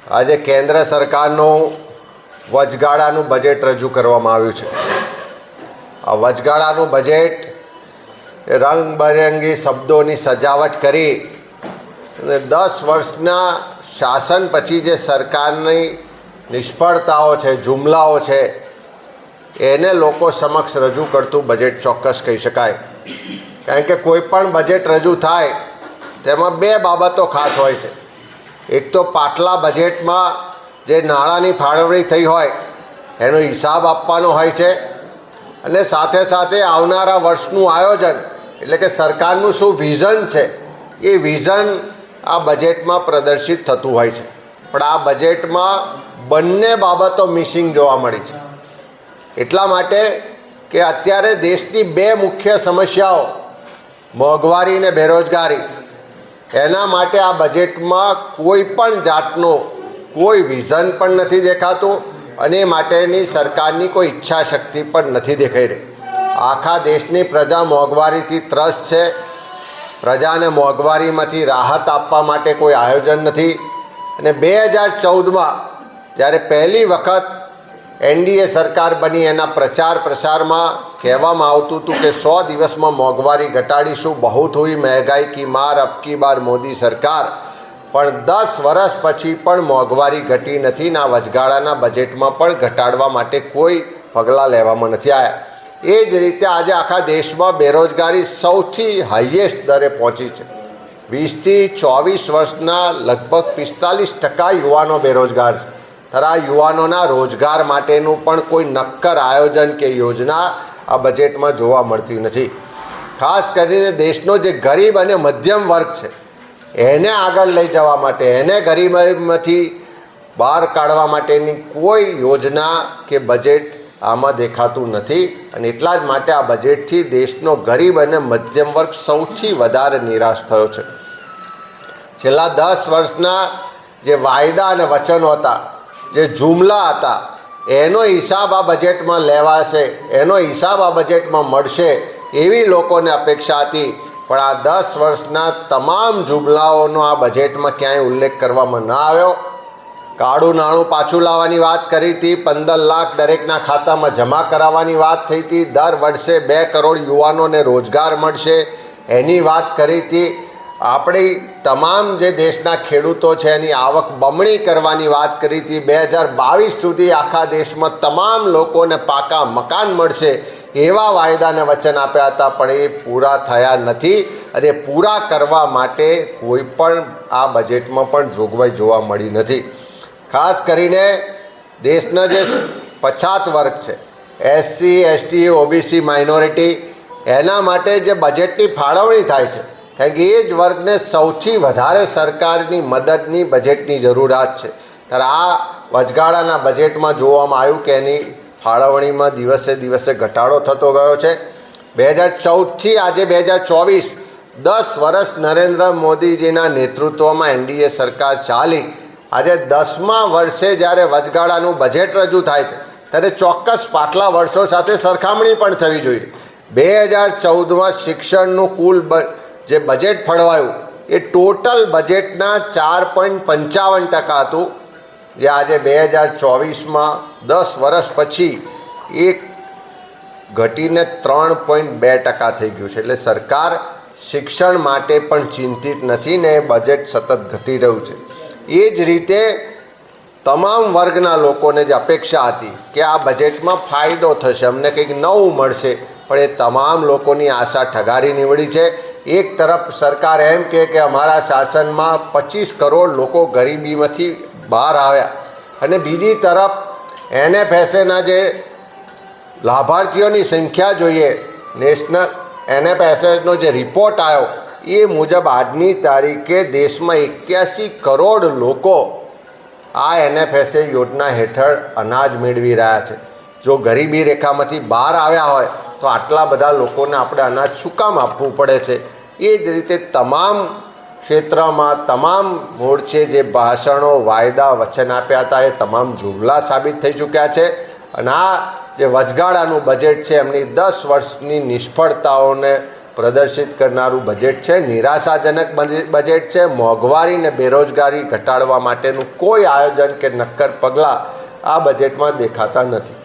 આજે કેન્દ્ર સરકારનું વચગાળાનું બજેટ રજૂ કરવામાં આવ્યું છે। આ વચગાળાનું બજેટ એ રંગબેરંગી શબ્દોની સજાવટ કરી અને 10 વર્ષના શાસન પછી જે સરકારની નિષ્ફળતાઓ છે, જુમલાઓ છે, એને લોકો સમક્ષ રજૂ કરતું બજેટ ચોક્કસ કહી શકાય। કારણ કે કોઈ પણ બજેટ રજૂ થાય તેમાં બે બાબતો ખાસ હોય છે। એક તો પાછલા બજેટમાં જે નાણાંની ફાળવણી થઈ હોય એનો હિસાબ આપવાનો હોય છે અને સાથે સાથે આવનારા વર્ષનું આયોજન એટલે કે સરકારનું શું વિઝન છે એ વિઝન આ બજેટમાં પ્રદર્શિત થતું હોય છે। પણ આ બજેટમાં બંને બાબતો મિસિંગ જોવા મળી છે। એટલા માટે કે અત્યારે દેશની બે મુખ્ય સમસ્યાઓ મોંઘવારી અને બેરોજગારી, એના માટે આ બજેટમાં કોઈ પણ જાતનું કોઈ વિઝન પણ નથી દેખાતું અને એ માટેની સરકારની કોઈ ઈચ્છા શક્તિ પણ નથી દેખાઈ રહી। આખા દેશની પ્રજા મોંઘવારીથી ત્રસ્ત છે। પ્રજાને મોંઘવારીમાંથી રાહત આપવા માટે કોઈ આયોજન નથી અને 2014માં જ્યારે પહેલી વખત એનડીએ સરકાર બની એના પ્રચાર પ્રસારમાં કહેવામાં આવતું હતું કે 100 દિવસમાં મોંઘવારી ઘટાડીશું, બહુત હુઈ મહેંગાઈ કી માર, અબ કી બાર મોદી સરકાર। પણ 10 વર્ષ પછી પણ મોંઘવારી ઘટી નથી ને આ વચગાળાના બજેટમાં પણ ઘટાડવા માટે કોઈ પગલાં લેવામાં નથી આવ્યા। એ જ રીતે આજે આખા દેશમાં બેરોજગારી સૌથી હાઈએસ્ટ દરે પહોંચી છે। 20થી 24 વર્ષના લગભગ 45% યુવાનો બેરોજગાર છે। ત્યારે આ યુવાનોના રોજગાર માટેનું પણ કોઈ નક્કર આયોજન કે યોજના આ બજેટમાં જોવા મળતી નથી। ખાસ કરીને દેશનો જે ગરીબ અને મધ્યમ વર્ગ છે એને આગળ લઈ જવા માટે, એને ગરીબીમાંથી બહાર કાઢવા માટેની કોઈ યોજના કે બજેટ આમાં દેખાતું નથી અને એટલા જ માટે આ બજેટથી દેશનો ગરીબ અને મધ્યમ વર્ગ સૌથી વધારે નિરાશ થયો છે। છેલ્લા 10 વર્ષના જે વાયદા અને વચનો હતા, જે જુમલા હતા, એનો હિસાબ આ બજેટમાં લેવાશે, એનો હિસાબ આ બજેટમાં મળશે એવી લોકોને અપેક્ષા હતી। પણ આ 10 વર્ષના તમામ જુમલાઓનો આ બજેટમાં ક્યાંય ઉલ્લેખ કરવામાં ન આવ્યો। કાળું નાણું પાછું લાવવાની વાત કરી હતી, 15 લાખ દરેકના ખાતામાં જમા કરાવવાની વાત થઈ હતી, દર વર્ષે 2 કરોડ યુવાનોને રોજગાર મળશે એની વાત કરી હતી, આપણી તમામ જે દેશના ખેડૂતો છે એની આવક બમણી કરવાની વાત કરી હતી, 2022 સુધી આખા દેશમાં તમામ લોકોને પાકા મકાન મળશે એવા વાયદાને વચન આપ્યા હતા, પણ એ પૂરા થયા નથી અને પૂરા કરવા માટે કોઈ પણ આ બજેટમાં પણ જોગવાઈ જોવા મળી નથી। ખાસ કરીને દેશના જે પછાત વર્ગ છે, એસસી, એસટી, ઓબીસી, માઇનોરિટી, એના માટે જે બજેટની ફાળવણી થાય છે કારણ કે એ જ વર્ગને સૌથી વધારે સરકારની મદદની બજેટની જરૂરિયાત છે। ત્યારે આ વચગાળાના બજેટમાં જોવામાં આવ્યું કે એની ફાળવણીમાં દિવસે દિવસે ઘટાડો થતો ગયો છે। 2014થી આજે 2024, 10 વર્ષ નરેન્દ્ર મોદીજીના નેતૃત્વમાં એનડીએ સરકાર ચાલી। આજે 10મા વર્ષે જ્યારે વચગાળાનું બજેટ રજૂ થાય છે ત્યારે ચોક્કસ પાછલા વર્ષો સાથે સરખામણી પણ થવી જોઈએ। 2014માં શિક્ષણનું કુલ જે બજેટ ફળવાયું એ ટોટલ બજેટના 4.55% હતું, જે આજે 2024માં 10 વર્ષ પછી એ ઘટીને 3.2% થઈ ગયું છે। એટલે સરકાર શિક્ષણ માટે પણ ચિંતિત નથી ને બજેટ સતત ઘટી રહ્યું છે। એ જ રીતે તમામ વર્ગના લોકોને જે અપેક્ષા હતી કે આ બજેટમાં ફાયદો થશે, અમને કંઈક નવું મળશે, પણ એ તમામ લોકોની આશા ઠગારી નીવડી છે। એક તરફ સરકાર એમ કહે કે અમારા શાસનમાં 25 કરોડ લોકો ગરીબીમાંથી બહાર આવ્યા અને બીજી તરફ એનએફએસએના જે લાભાર્થીઓની સંખ્યા જોઈએ, નેશનલ એનએફએસએનો જે રિપોર્ટ આવ્યો એ મુજબ આજની તારીખે દેશમાં 81 કરોડ લોકો આ એનએફએસએ યોજના હેઠળ અનાજ મેળવી રહ્યા છે। જો ગરીબી રેખામાંથી બહાર આવ્યા હોય તો આટલા બધા લોકોને આપણે અનાજ શું કામ આપવું પડે છે? એ જ રીતે તમામ ક્ષેત્રમાં તમામ મોરચે જે ભાષણો, વાયદા, વચન આપ્યા હતા એ તમામ જુમલા સાબિત થઈ ચૂક્યા છે અને આ જે વચગાળાનું બજેટ છે એમની 10 વર્ષની નિષ્ફળતાઓને પ્રદર્શિત કરનારું બજેટ છે, નિરાશાજનક બજેટ છે. મોંઘવારી ને બેરોજગારી ઘટાડવા માટેનું કોઈ આયોજન કે નક્કર પગલાં આ બજેટમાં દેખાતા નથી.